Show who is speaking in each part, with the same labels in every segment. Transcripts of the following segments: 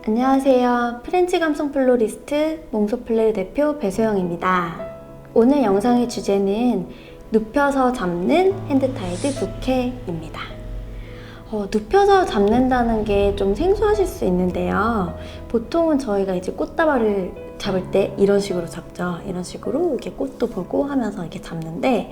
Speaker 1: 안녕하세요. 프렌치 감성 플로리스트 몽소플레르 대표 배소영입니다. 오늘 영상의 주제는 눕혀서 잡는 핸드타이드 부케입니다. 눕혀서 잡는다는 게 좀 생소하실 수 있는데요. 보통은 저희가 이제 꽃다발을 잡을 때 이런 식으로 잡죠. 이런 식으로 이렇게 꽃도 보고 하면서 이렇게 잡는데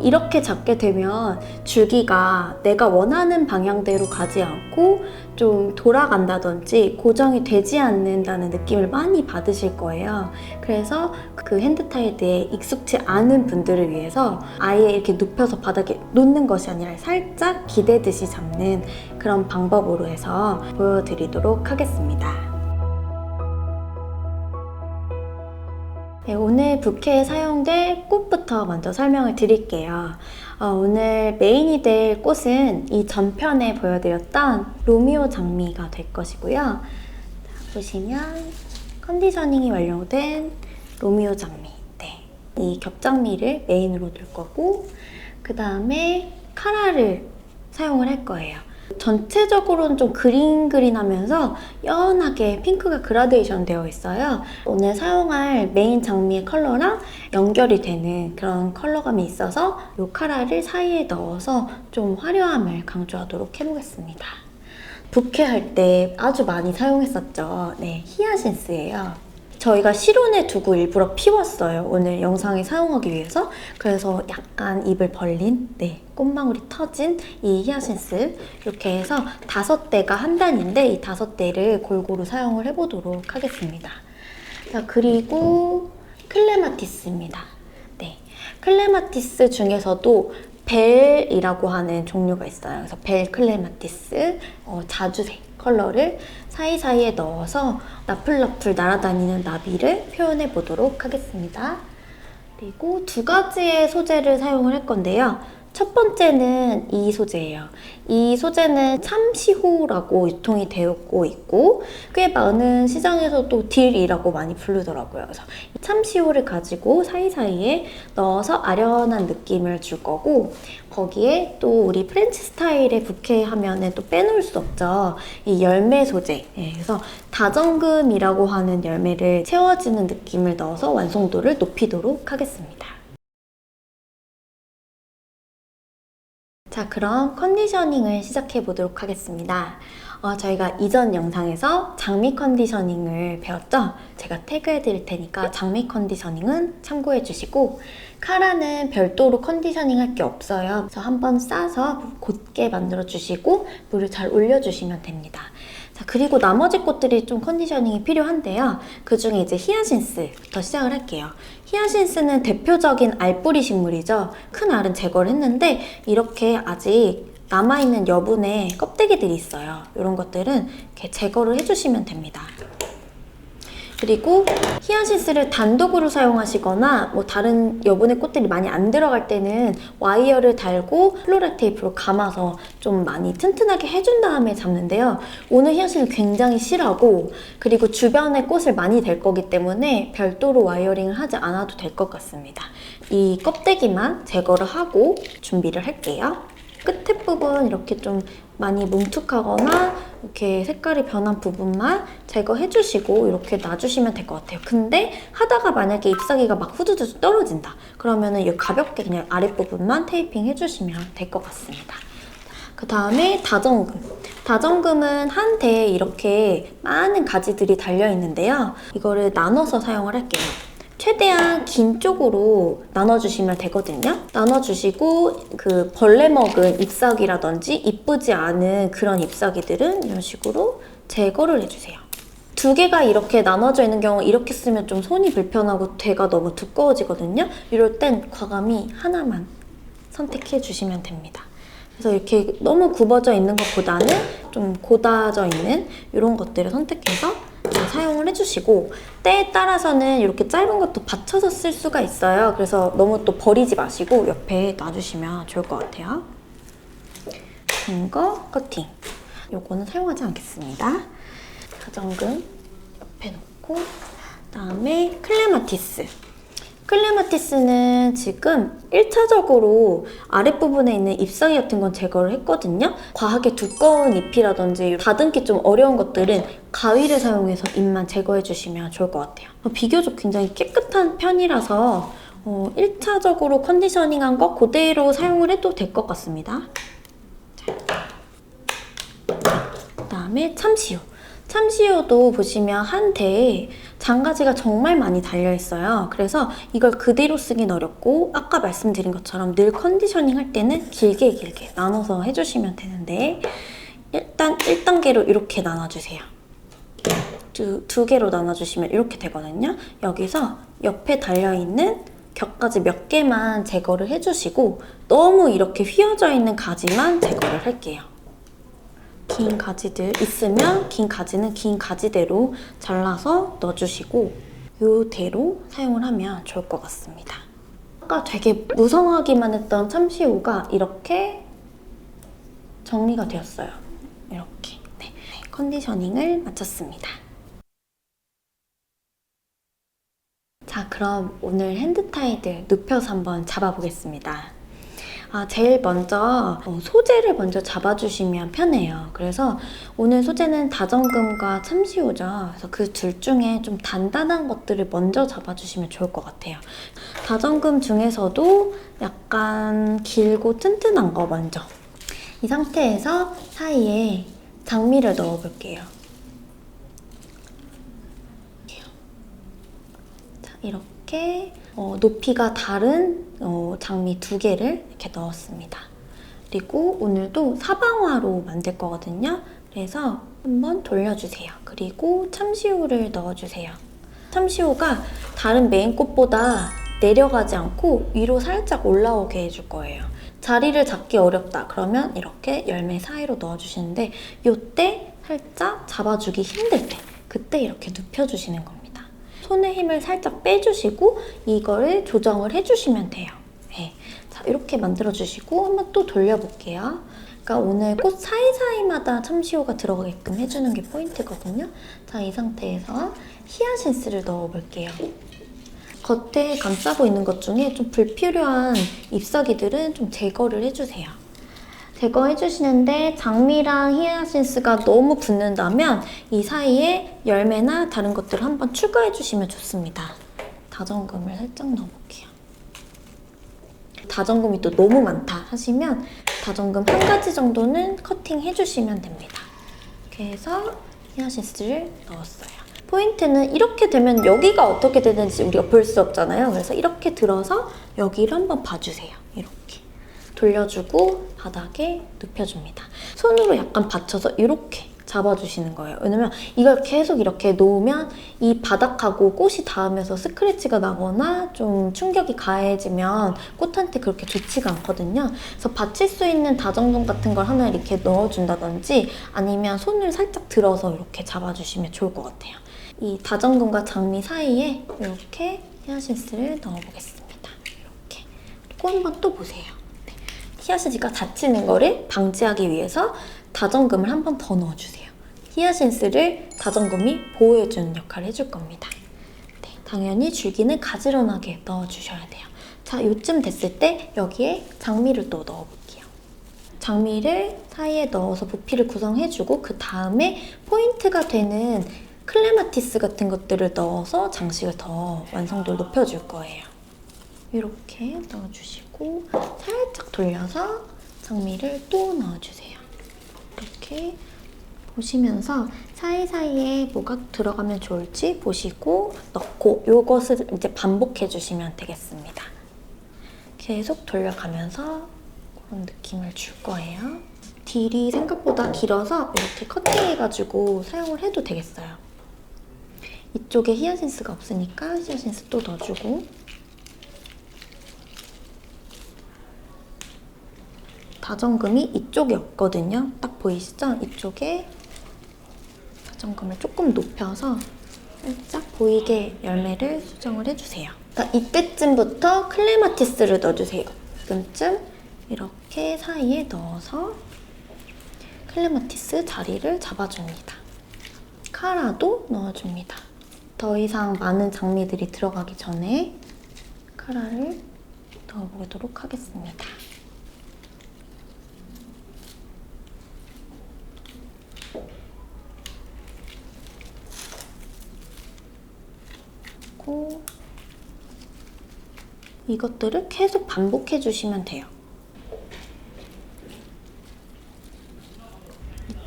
Speaker 1: 이렇게 잡게 되면 줄기가 내가 원하는 방향대로 가지 않고 좀 돌아간다든지 고정이 되지 않는다는 느낌을 많이 받으실 거예요. 그래서 그 핸드타이드에 익숙치 않은 분들을 위해서 아예 이렇게 눕혀서 바닥에 놓는 것이 아니라 살짝 기대듯이 잡는 그런 방법으로 해서 보여드리도록 하겠습니다. 네, 오늘 부케에 사용될 꽃부터 먼저 설명을 드릴게요. 오늘 메인이 될 꽃은 이 전편에 보여드렸던 로미오 장미가 될 것이고요. 자, 보시면 컨디셔닝이 완료된 로미오 장미, 네, 이 겹장미를 메인으로 둘 거고, 그 다음에 카라를 사용을 할 거예요. 전체적으로는 좀 그린그린하면서 연하게 핑크가 그라데이션 되어 있어요. 오늘 사용할 메인 장미의 컬러랑 연결이 되는 그런 컬러감이 있어서 이 카라를 사이에 넣어서 좀 화려함을 강조하도록 해보겠습니다. 부케 할 때 아주 많이 사용했었죠. 네, 히아신스예요. 저희가 실온에 두고 일부러 피웠어요. 오늘 영상에 사용하기 위해서. 그래서 약간 입을 벌린, 네, 꽃망울이 터진 이 히아신스, 이렇게 해서 5대가 한 단인데 이 5대를 골고루 사용을 해보도록 하겠습니다. 자, 그리고 클레마티스입니다. 네, 클레마티스 중에서도 벨이라고 하는 종류가 있어요. 그래서 벨 클레마티스 자주색 컬러를 사이사이에 넣어서 나풀나풀 날아다니는 나비를 표현해 보도록 하겠습니다. 그리고 2가지의 소재를 사용을 할 건데요. 첫 번째는 이 소재예요. 이 소재는 참시호라고 유통이 되고 있고 꽤 많은 시장에서도 딜이라고 많이 부르더라고요. 그래서 이 참시호를 가지고 사이사이에 넣어서 아련한 느낌을 줄 거고, 거기에 또 우리 프렌치 스타일의 부케 하면은 또 빼놓을 수 없죠. 이 열매 소재. 네, 그래서 다정금이라고 하는 열매를 채워주는 느낌을 넣어서 완성도를 높이도록 하겠습니다. 자, 그럼 컨디셔닝을 시작해 보도록 하겠습니다. 저희가 이전 영상에서 장미 컨디셔닝을 배웠죠? 제가 태그해 드릴 테니까 장미 컨디셔닝은 참고해 주시고, 카라는 별도로 컨디셔닝 할 게 없어요. 그래서 한번 싸서 곧게 만들어 주시고 물을 잘 올려 주시면 됩니다. 자, 그리고 나머지 꽃들이 좀 컨디셔닝이 필요한데요. 그 중에 이제 히아신스부터 시작을 할게요. 히아신스는 대표적인 알뿌리 식물이죠. 큰 알은 제거를 했는데 이렇게 아직 남아있는 여분의 껍데기들이 있어요. 이런 것들은 이렇게 제거를 해주시면 됩니다. 그리고 히아신스를 단독으로 사용하시거나 뭐 다른 여분의 꽃들이 많이 안 들어갈 때는 와이어를 달고 플로럴 테이프로 감아서 좀 많이 튼튼하게 해준 다음에 잡는데요. 오늘 히아신스는 굉장히 실하고, 그리고 주변에 꽃을 많이 댈 거기 때문에 별도로 와이어링을 하지 않아도 될 것 같습니다. 이 껍데기만 제거를 하고 준비를 할게요. 끝에 부분 이렇게 좀 많이 뭉툭하거나 이렇게 색깔이 변한 부분만 제거해주시고 이렇게 놔주시면 될 것 같아요. 근데 하다가 만약에 잎사귀가 막 후두두 떨어진다, 그러면은 이 가볍게 그냥 아랫부분만 테이핑 해주시면 될 것 같습니다. 그 다음에 다정금. 다정금은 한 대에 이렇게 많은 가지들이 달려있는데요. 이거를 나눠서 사용을 할게요. 최대한 긴 쪽으로 나눠주시면 되거든요. 나눠주시고 그 벌레 먹은 잎사귀라든지 이쁘지 않은 그런 잎사귀들은 이런 식으로 제거를 해주세요. 2개가 이렇게 나눠져 있는 경우 이렇게 쓰면 좀 손이 불편하고 대가 너무 두꺼워지거든요. 이럴 땐 과감히 하나만 선택해 주시면 됩니다. 그래서 이렇게 너무 굽어져 있는 것보다는 좀 고다져 있는 이런 것들을 선택해서 사용을 해주시고, 때에 따라서는 이렇게 짧은 것도 받쳐서 쓸 수가 있어요. 그래서 너무 또 버리지 마시고 옆에 놔주시면 좋을 것 같아요. 긴 거 커팅. 요거는 사용하지 않겠습니다. 다정금 옆에 놓고, 그다음에 클레마티스. 클레마티스는 지금 1차적으로 아랫부분에 있는 잎사귀 같은 건 제거를 했거든요. 과하게 두꺼운 잎이라든지 다듬기 좀 어려운 것들은 가위를 사용해서 잎만 제거해 주시면 좋을 것 같아요. 비교적 굉장히 깨끗한 편이라서 1차적으로 컨디셔닝한 거 그대로 사용을 해도 될 것 같습니다. 그다음에 참시오. 참시오도 보시면 한 대에 장가지가 정말 많이 달려있어요. 그래서 이걸 그대로 쓰긴 어렵고 아까 말씀드린 것처럼 늘 컨디셔닝 할 때는 길게 나눠서 해주시면 되는데 일단 1단계로 이렇게 나눠주세요. 두 개로 나눠주시면 이렇게 되거든요. 여기서 옆에 달려있는 겹가지 몇 개만 제거를 해주시고 너무 이렇게 휘어져 있는 가지만 제거를 할게요. 긴 가지들 있으면 긴 가지는 긴 가지대로 잘라서 넣어주시고 이대로 사용을 하면 좋을 것 같습니다. 아까 되게 무성하기만 했던 참시오가 이렇게 정리가 되었어요. 이렇게. 네. 컨디셔닝을 마쳤습니다. 자, 그럼 오늘 핸드타이들 눕혀서 한번 잡아보겠습니다. 제일 먼저 소재를 먼저 잡아주시면 편해요. 그래서 오늘 소재는 다정금과 참시오죠. 그래서 그 둘 중에 좀 단단한 것들을 먼저 잡아주시면 좋을 것 같아요. 다정금 중에서도 약간 길고 튼튼한 거 먼저. 이 상태에서 사이에 장미를 넣어볼게요. 자, 이렇게 높이가 다른 장미 2개를 이렇게 넣었습니다. 그리고 오늘도 사방화로 만들 거거든요. 그래서 한번 돌려주세요. 그리고 참시오를 넣어주세요. 참시오가 다른 메인 꽃보다 내려가지 않고 위로 살짝 올라오게 해줄 거예요. 자리를 잡기 어렵다 그러면 이렇게 열매 사이로 넣어주시는데 이때 살짝 잡아주기 힘들 때 그때 이렇게 눕혀주시는 겁니다. 손에 힘을 살짝 빼주시고 이거를 조정을 해주시면 돼요. 네. 자, 이렇게 만들어주시고 한번 또 돌려볼게요. 그러니까 오늘 꽃 사이사이마다 참시오가 들어가게끔 해주는 게 포인트거든요. 자, 이 상태에서 히아신스를 넣어볼게요. 겉에 감싸고 있는 것 중에 좀 불필요한 잎사귀들은 좀 제거를 해주세요. 제거해주시는데 장미랑 히아신스가 너무 붙는다면 이 사이에 열매나 다른 것들을 한번 추가해주시면 좋습니다. 다정금을 살짝 넣어볼게요. 다정금이 또 너무 많다 하시면 다정금 한 가지 정도는 커팅해주시면 됩니다. 이렇게 해서 히아신스를 넣었어요. 포인트는 이렇게 되면 여기가 어떻게 되는지 우리가 볼 수 없잖아요. 그래서 이렇게 들어서 여기를 한번 봐주세요. 이렇게. 돌려주고 바닥에 눕혀줍니다. 손으로 약간 받쳐서 이렇게 잡아주시는 거예요. 왜냐면 이걸 계속 이렇게 놓으면 이 바닥하고 꽃이 닿으면서 스크래치가 나거나 좀 충격이 가해지면 꽃한테 그렇게 좋지가 않거든요. 그래서 받칠 수 있는 다정금 같은 걸 하나 이렇게 넣어준다든지 아니면 손을 살짝 들어서 이렇게 잡아주시면 좋을 것 같아요. 이 다정금과 장미 사이에 이렇게 히아신스를 넣어보겠습니다. 이렇게. 그리고 한번 또 보세요. 히아신스가 다치는 거를 방지하기 위해서 다정금을 한 번 더 넣어주세요. 히아신스를 다정금이 보호해주는 역할을 해줄 겁니다. 네, 당연히 줄기는 가지런하게 넣어주셔야 돼요. 자, 요쯤 됐을 때 여기에 장미를 또 넣어볼게요. 장미를 사이에 넣어서 부피를 구성해주고 그 다음에 포인트가 되는 클레마티스 같은 것들을 넣어서 장식을 더 완성도를 높여줄 거예요. 이렇게 넣어주시고 살짝 돌려서 장미를 또 넣어주세요. 이렇게 보시면서 사이사이에 뭐가 들어가면 좋을지 보시고 넣고 이것을 이제 반복해 주시면 되겠습니다. 계속 돌려가면서 그런 느낌을 줄 거예요. 딜이 생각보다 길어서 이렇게 커팅해가지고 사용을 해도 되겠어요. 이쪽에 히아신스가 없으니까 히아신스 또 넣어주고 다정금이 이쪽에 없거든요. 딱 보이시죠? 이쪽에 다정금을 조금 높여서 살짝 보이게 열매를 수정을 해주세요. 이때쯤부터 클레마티스를 넣어주세요. 지금쯤 이렇게 사이에 넣어서 클레마티스 자리를 잡아줍니다. 카라도 넣어줍니다. 더 이상 많은 장미들이 들어가기 전에 카라를 넣어보도록 하겠습니다. 그리고 이것들을 계속 반복해 주시면 돼요.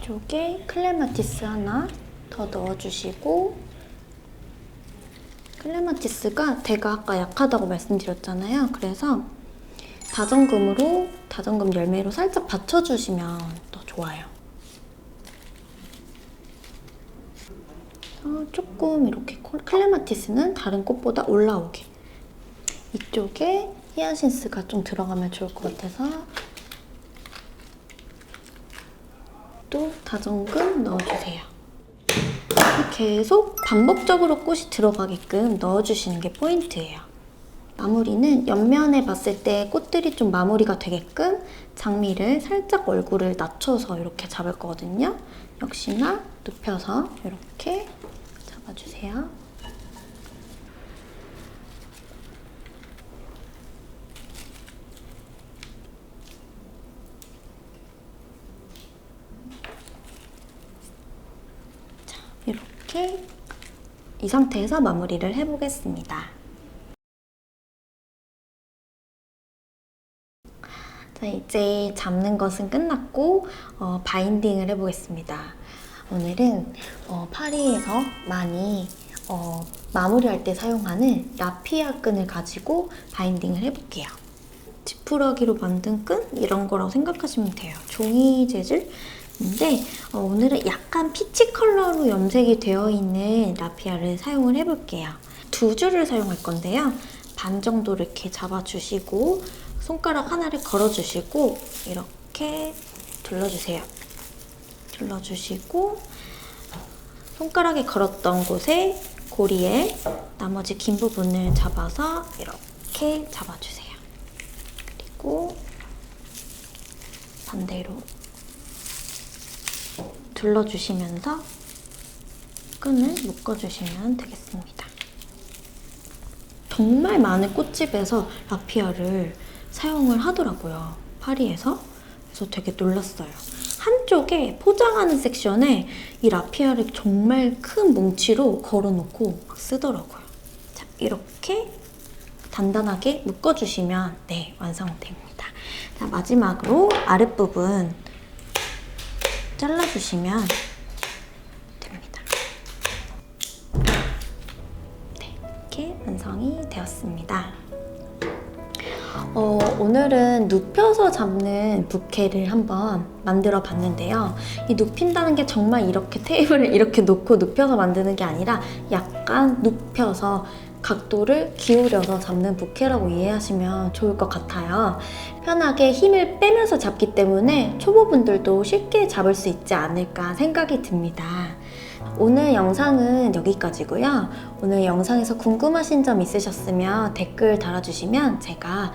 Speaker 1: 이쪽에 클레마티스 하나 더 넣어주시고, 클레마티스가 대가 아까 약하다고 말씀드렸잖아요. 그래서 다정금 열매로 살짝 받쳐주시면 더 좋아요. 조금 이렇게 클레마티스는 다른 꽃보다 올라오게, 이쪽에 히아신스가 좀 들어가면 좋을 것 같아서 또 다정금 넣어주세요. 계속 반복적으로 꽃이 들어가게끔 넣어주시는 게 포인트예요. 마무리는 옆면에 봤을 때 꽃들이 좀 마무리가 되게끔 장미를 살짝 얼굴을 낮춰서 이렇게 잡을 거거든요. 역시나 눕혀서 이렇게 잡아주세요. 자, 이렇게 이 상태에서 마무리를 해보겠습니다. 자, 이제 잡는 것은 끝났고 바인딩을 해보겠습니다. 오늘은 파리에서 많이 마무리할 때 사용하는 라피아 끈을 가지고 바인딩을 해볼게요. 지푸라기로 만든 끈? 이런 거라고 생각하시면 돼요. 종이 재질인데 오늘은 약간 피치 컬러로 염색이 되어 있는 라피아를 사용을 해볼게요. 2줄을 사용할 건데요. 반 정도를 이렇게 잡아주시고 손가락 하나를 걸어주시고 이렇게 둘러주세요. 둘러주시고 손가락에 걸었던 곳에 고리에 나머지 긴 부분을 잡아서 이렇게 잡아주세요. 그리고 반대로 둘러주시면서 끈을 묶어주시면 되겠습니다. 정말 많은 꽃집에서 라피아를 사용을 하더라고요, 파리에서. 그래서 되게 놀랐어요. 한쪽에 포장하는 섹션에 이 라피아를 정말 큰 뭉치로 걸어놓고 막 쓰더라고요. 자, 이렇게 단단하게 묶어주시면 네, 완성됩니다. 자, 마지막으로 아랫부분 잘라주시면 됩니다. 네, 이렇게 완성이 되었습니다. 오늘은 눕혀서 잡는 부케를 한번 만들어 봤는데요. 이 눕힌다는 게 정말 이렇게 테이블을 이렇게 놓고 눕혀서 만드는 게 아니라 약간 눕혀서 각도를 기울여서 잡는 부케라고 이해하시면 좋을 것 같아요. 편하게 힘을 빼면서 잡기 때문에 초보분들도 쉽게 잡을 수 있지 않을까 생각이 듭니다. 오늘 영상은 여기까지고요. 오늘 영상에서 궁금하신 점 있으셨으면 댓글 달아주시면 제가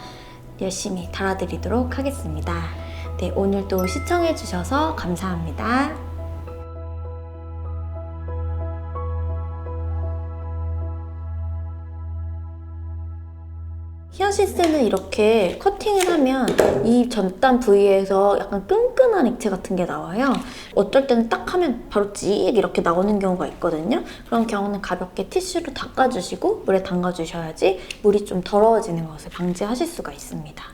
Speaker 1: 열심히 달아드리도록 하겠습니다. 네, 오늘도 시청해주셔서 감사합니다. 히아신스는 이렇게 커팅을 하면 이 전단 부위에서 약간 끈끈한 액체 같은 게 나와요. 어쩔 때는 딱 하면 바로 찍 이렇게 나오는 경우가 있거든요. 그런 경우는 가볍게 티슈로 닦아주시고 물에 담가주셔야지 물이 좀 더러워지는 것을 방지하실 수가 있습니다.